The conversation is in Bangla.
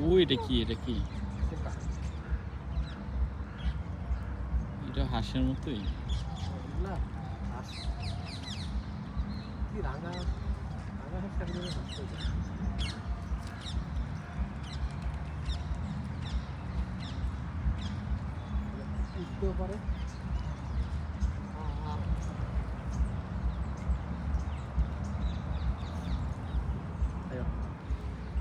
ওই এটা কি এটা হাঁসের মতোই না হাঁস কি রাঙা হাঁসটা কিন্তু হাসতে যায় উঠতেও পারে